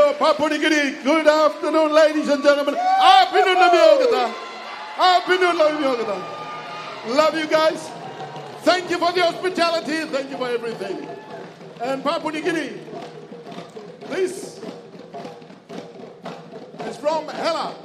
Radio, Papua New Guinea. Good afternoon, ladies and gentlemen. Happy New Year. Happy New Year. Love you guys. Thank you for the hospitality. Thank you for everything. And Papua New Guinea, this is from Hela.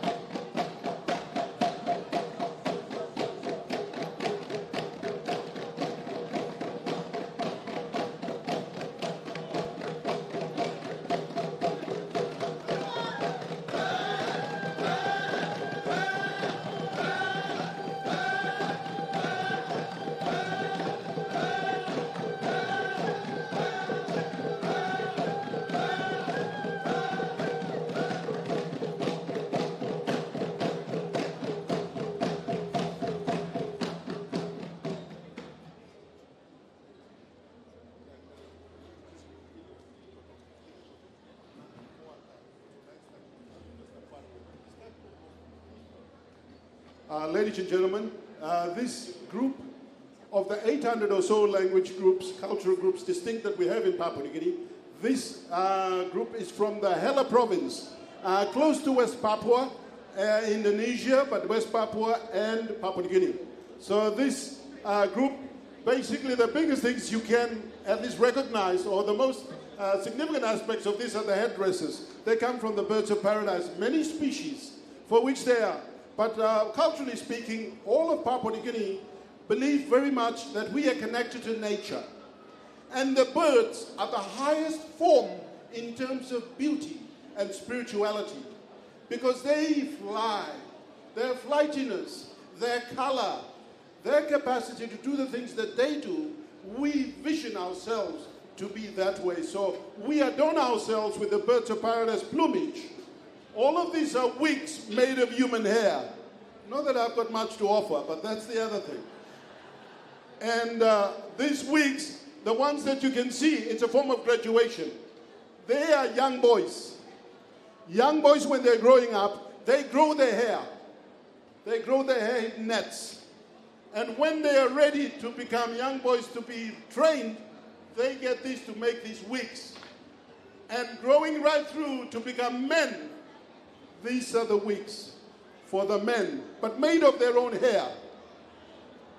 Ladies and gentlemen, this group of the 800 or so language groups, cultural groups distinct that we have in Papua New Guinea, this group is from the Hela Province, close to West Papua, Indonesia, but West Papua and Papua New Guinea. So this group, basically the biggest things you can at least recognize, or the most significant aspects of this are the headdresses. They come from the birds of paradise, many species for which they are. But culturally speaking, all of Papua New Guinea believe very much that we are connected to nature. And the birds are the highest form in terms of beauty and spirituality. Because they fly, their flightiness, their color, their capacity to do the things that they do, we vision ourselves to be that way. So we adorn ourselves with the birds of paradise plumage. All of these are wigs made of human hair. Not that I've got much to offer, but that's the other thing. And these wigs, the ones that you can see, it's a form of graduation. They are young boys. Young boys, when they're growing up, they grow their hair. They grow their hair in nets. And when they are ready to become young boys to be trained, they get these to make these wigs. And growing right through to become men, these are the wigs for the men, but made of their own hair.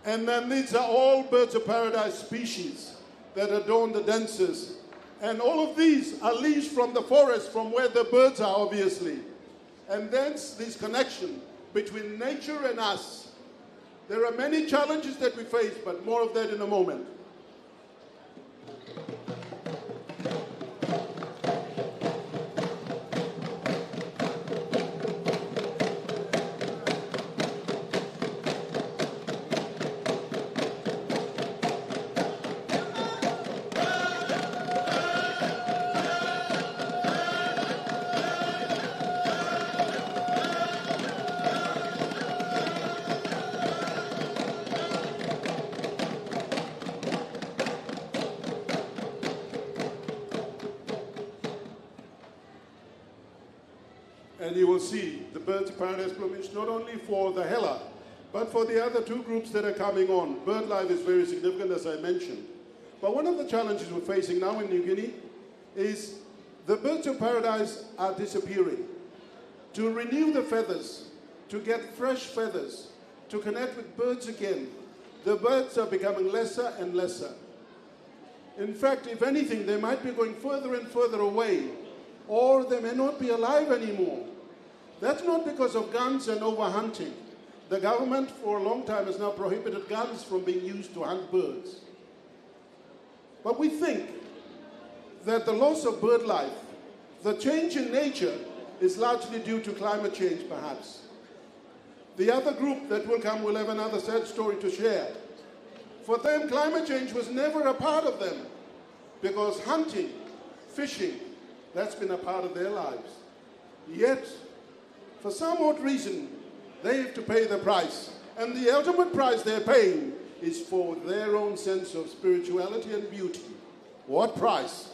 And then these are all birds of paradise species that adorn the dancers. And all of these are leaves from the forest, from where the birds are, obviously. And that's this connection between nature and us. There are many challenges that we face, but more of that in a moment. And you will see the birds of paradise plumage not only for the Hela, but for the other two groups that are coming on. Bird life is very significant, as I mentioned. But one of the challenges we're facing now in New Guinea is the birds of paradise are disappearing. To renew the feathers, to get fresh feathers, to connect with birds again, the birds are becoming lesser and lesser. In fact, if anything, they might be going further and further away, or they may not be alive anymore. That's not because of guns and overhunting. The government for a long time has now prohibited guns from being used to hunt birds. But we think that the loss of bird life, the change in nature, is largely due to climate change, perhaps. The other group that will come will have another sad story to share. For them, climate change was never a part of them, because hunting, fishing, that's been a part of their lives. Yet, for some odd reason, they have to pay the price. And the ultimate price they're paying is for their own sense of spirituality and beauty. What price?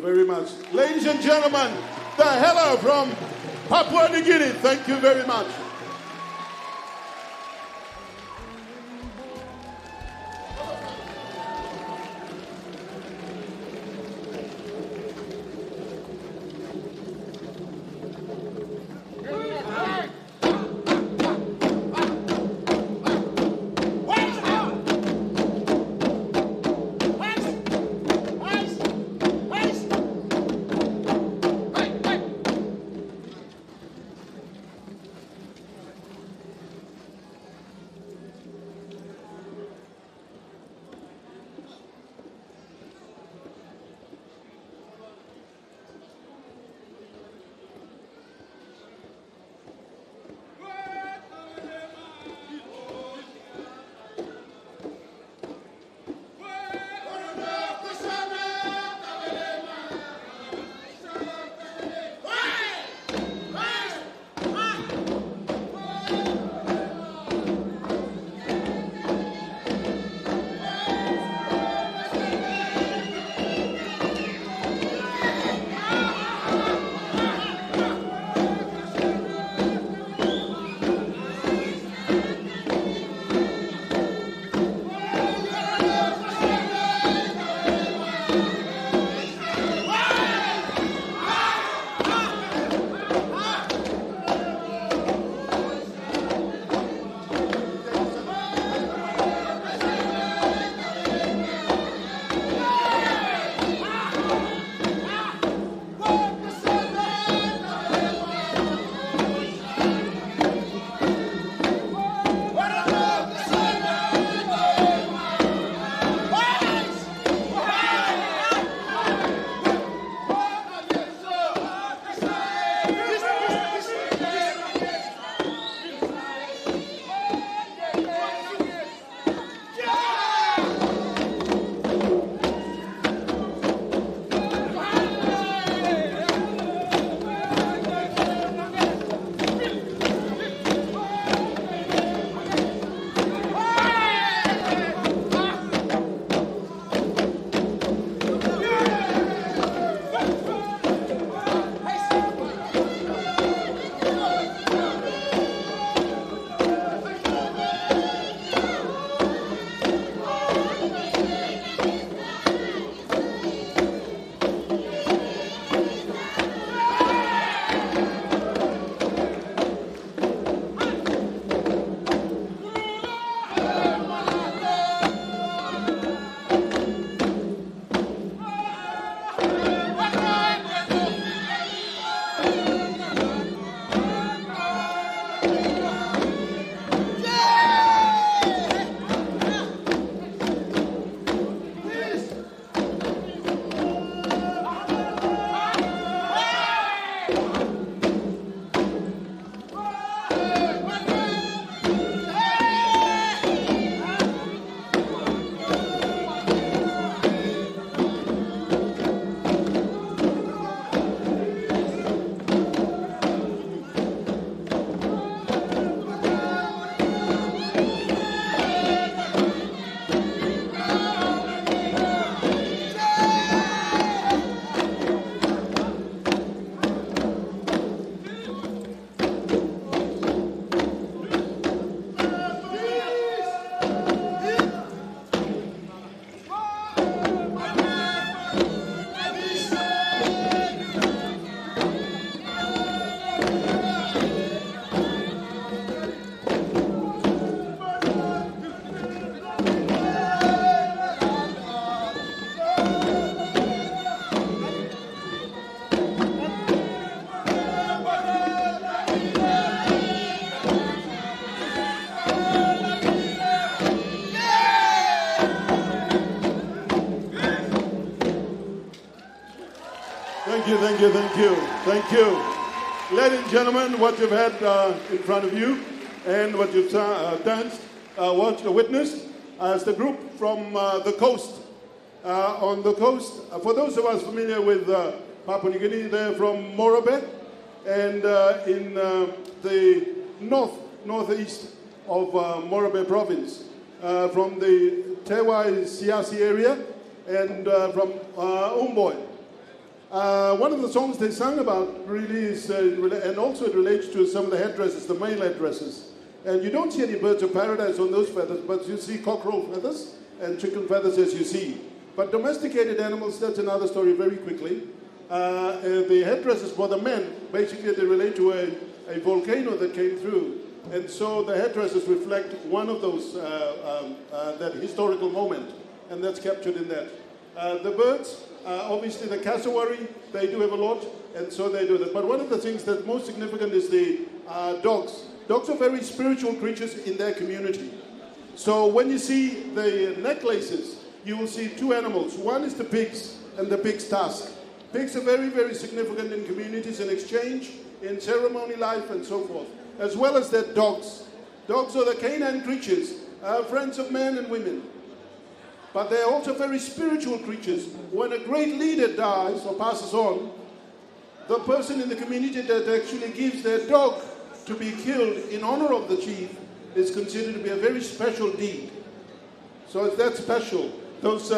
very much. Ladies and gentlemen, the Hela from Papua New Guinea. Thank you very much. Thank you. Ladies and gentlemen, what you've had in front of you and what you've witnessed as the group from the coast. On the coast, for those of us familiar with Papua New Guinea, they're from Morobe and in the northeast of Morobe Province, from the Tewai Siasi area and from Umboy. One of the songs they sang about really is, and also it relates to some of the headdresses, the male headdresses. And you don't see any birds of paradise on those feathers, but you see cockerel feathers and chicken feathers as you see. But domesticated animals, that's another story very quickly. The headdresses for the men, basically they relate to a volcano that came through. And so the headdresses reflect one of those, that historical moment, and that's captured in that. The birds, obviously the cassowary, they do have a lot, and so they do that. But one of the things that's most significant is the dogs. Dogs are very spiritual creatures in their community. So when you see the necklaces, you will see two animals. One is the pigs and the pig's tusk. Pigs are very, very significant in communities, in exchange, in ceremony life, and so forth. As well as their dogs. Dogs are the canine creatures, friends of men and women. But they're also very spiritual creatures. When a great leader dies or passes on, the person in the community that actually gives their dog to be killed in honor of the chief is considered to be a very special deed. So it's that special. Those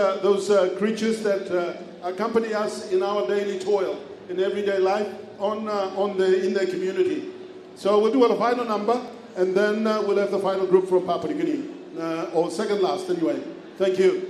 creatures that accompany us in our daily toil, in everyday life, in their community. So we'll do a final number, and then we'll have the final group from Papua New Guinea, or second last anyway. Thank you.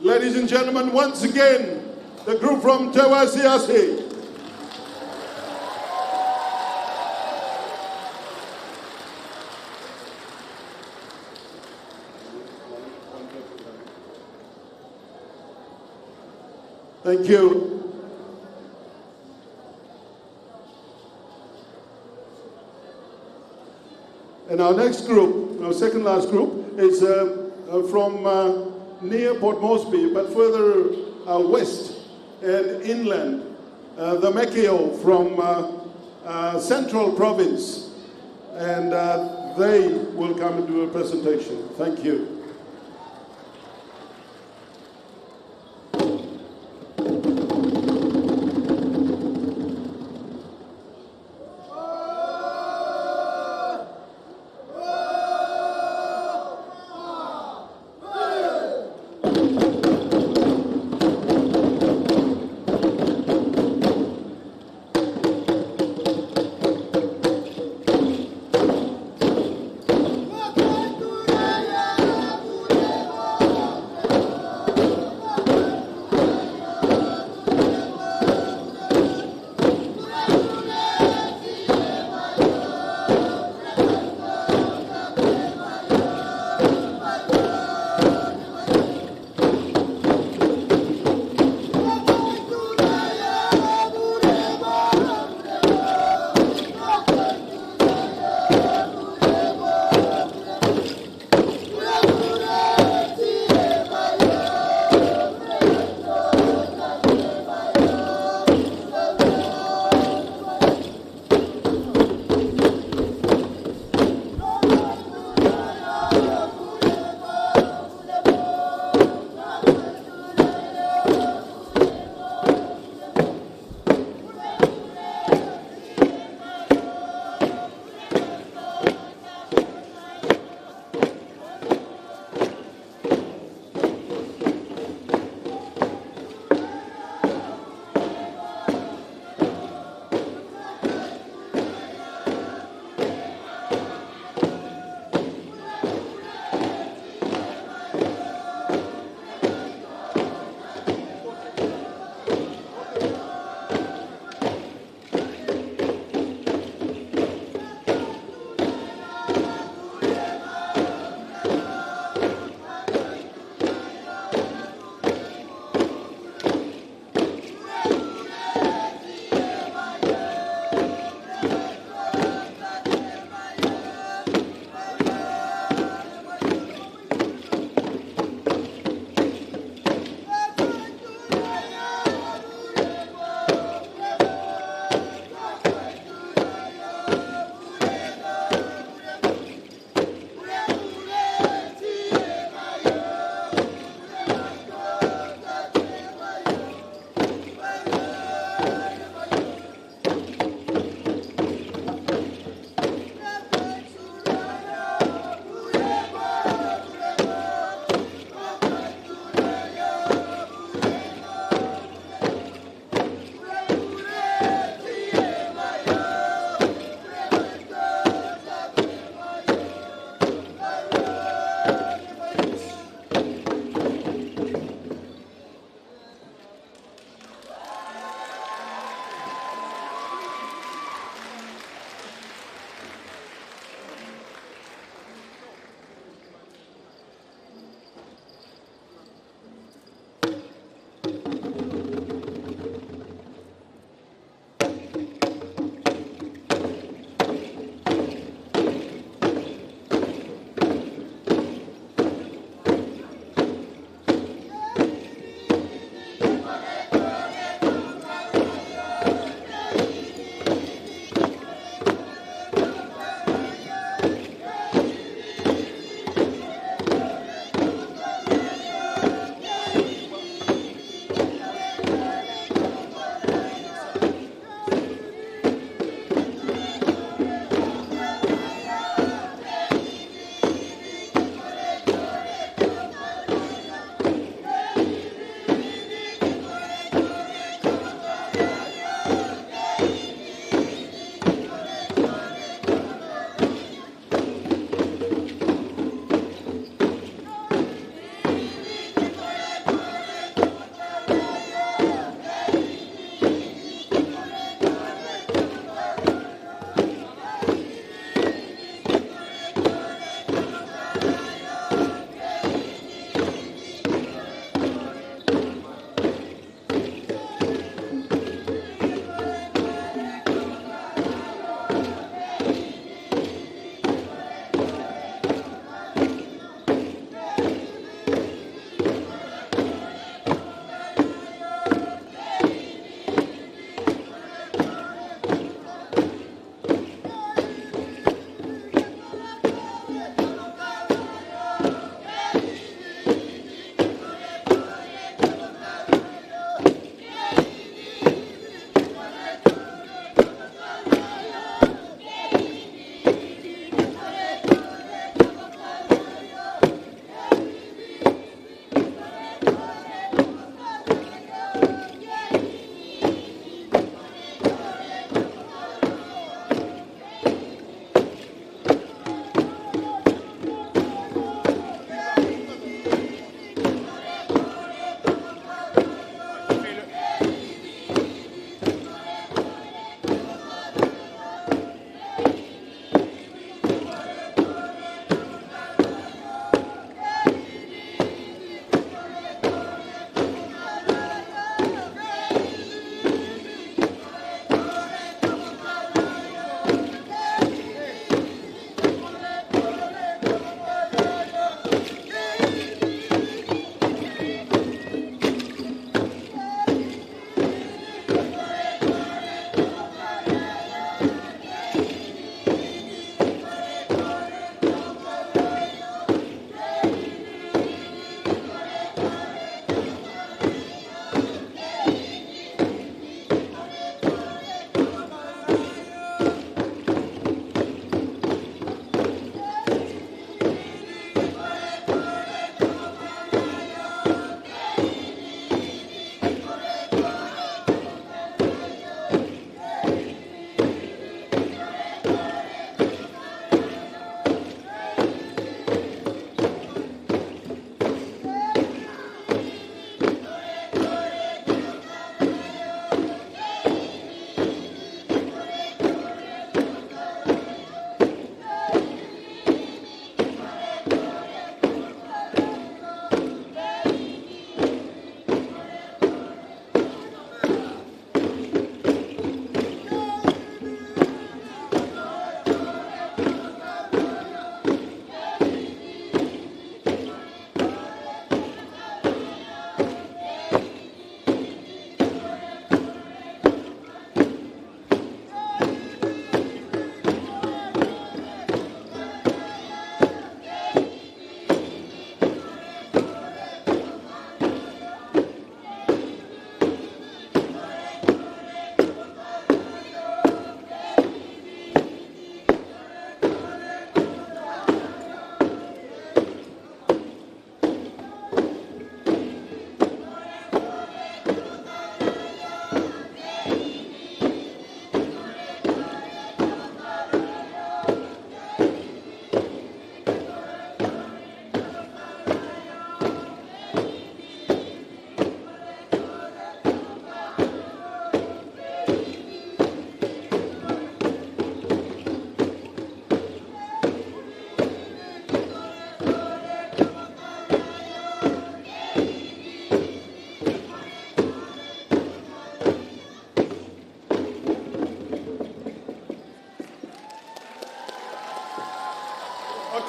Ladies and gentlemen, once again, the group from Tewasiasi. Thank you. And our next group, our second last group, is from near Port Moresby, but further west and inland, the Mekio from Central Province, and they will come and do a presentation. Thank you.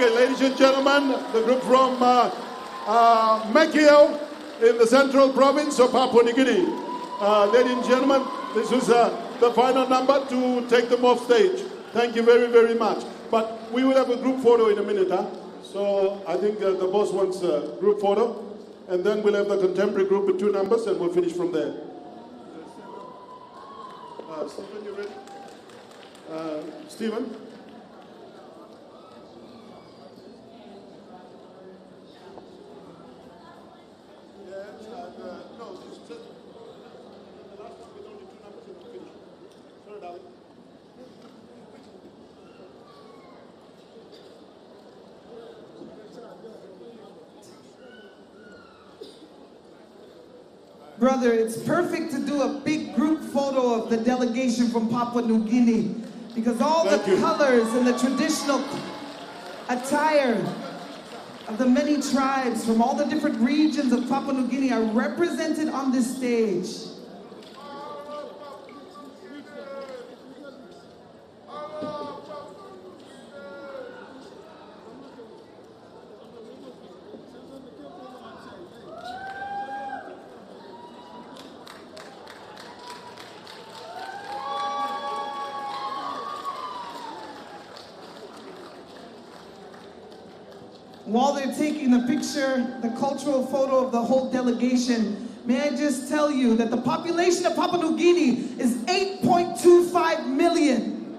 Okay, ladies and gentlemen, the group from Mekio in the Central Province of Papua New Guinea. Ladies and gentlemen, this is the final number to take them off stage. Thank you very, very much. But we will have a group photo in a minute, huh? So I think the boss wants a group photo, and then we'll have the contemporary group with 2 numbers, and we'll finish from there. Stephen, you ready? Stephen? Brother, it's perfect to do a big group photo of the delegation from Papua New Guinea because all the colors and the traditional attire of the many tribes from all the different regions of Papua New Guinea are represented on this stage. While they're taking the picture, the cultural photo of the whole delegation, may I just tell you that the population of Papua New Guinea is 8.25 million.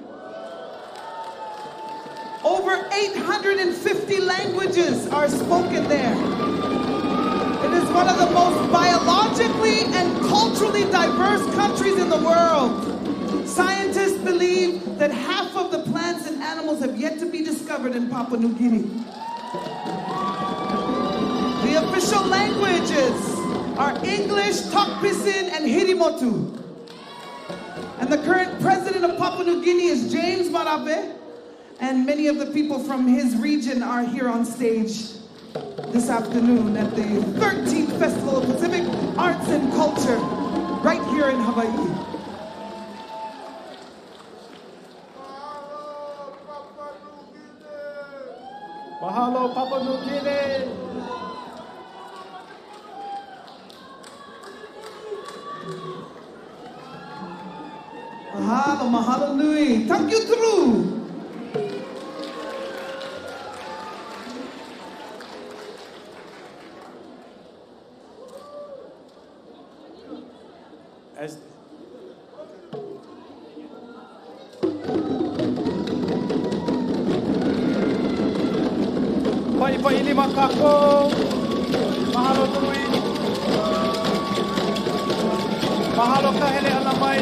Over 850 languages are spoken there. It is one of the most biologically and culturally diverse countries in the world. Scientists believe that half of the plants and animals have yet to be discovered in Papua New Guinea. The official languages are English, Tokpisin, and Hirimotu. And the current president of Papua New Guinea is James Morobe, and many of the people from his region are here on stage this afternoon at the 13th Festival of Pacific Arts and Culture, right here in Hawaii. Mahalo, Papua New Guinea! Mahalo, mahalo nui. Thank you through. As Pai ini makako, mahalo nui, mahalo ka hele alamai.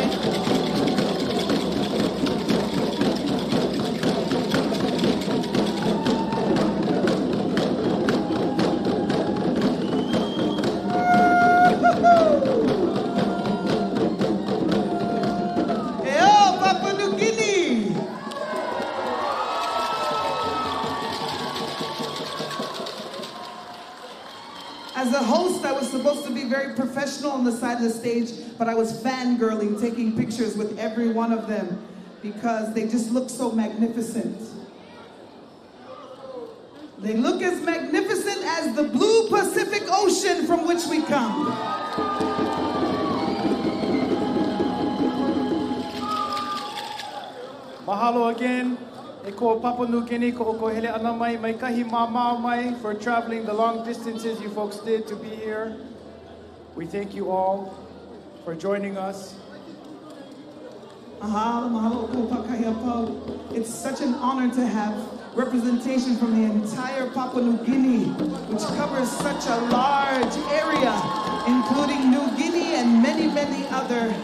As a host, I was supposed to be very professional on the side of the stage, but I was fangirling, taking pictures with every one of them because they just look so magnificent. They look as magnificent as the blue Pacific Ocean from which we come. Mahalo again. Eko Papua New Guinea ko oko hele anamai mai kahi mamau mai for traveling the long distances you folks did to be here. We thank you all for joining us. It's such an honor to have representation from the entire Papua New Guinea, which covers such a large area, including New Guinea and many, many other.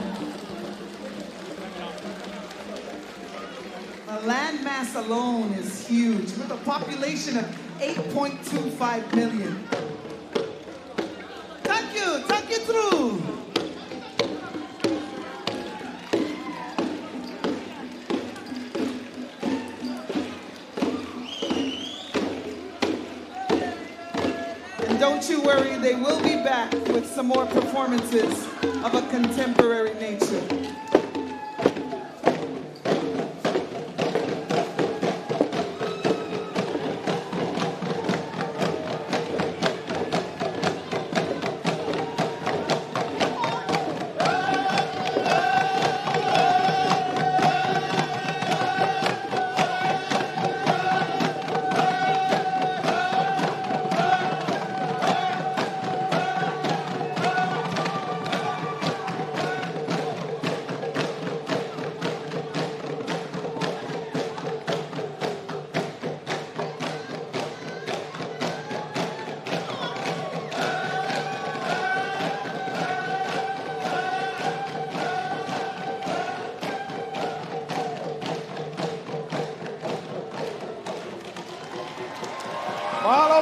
The landmass alone is huge, with a population of 8.25 million. Thank you through. And don't you worry, they will be back with some more performances of a contemporary nature.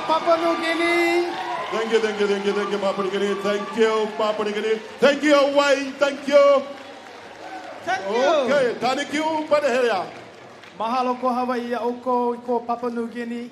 Papua New Guinea. Thank you, Papua New Guinea. Thank you, Papua New Guinea. Thank you, Wayne. Thank you. Thank you. Okay, thank you, Padahela. Mahalo ko Hawaii oko ko Papua New Guinea.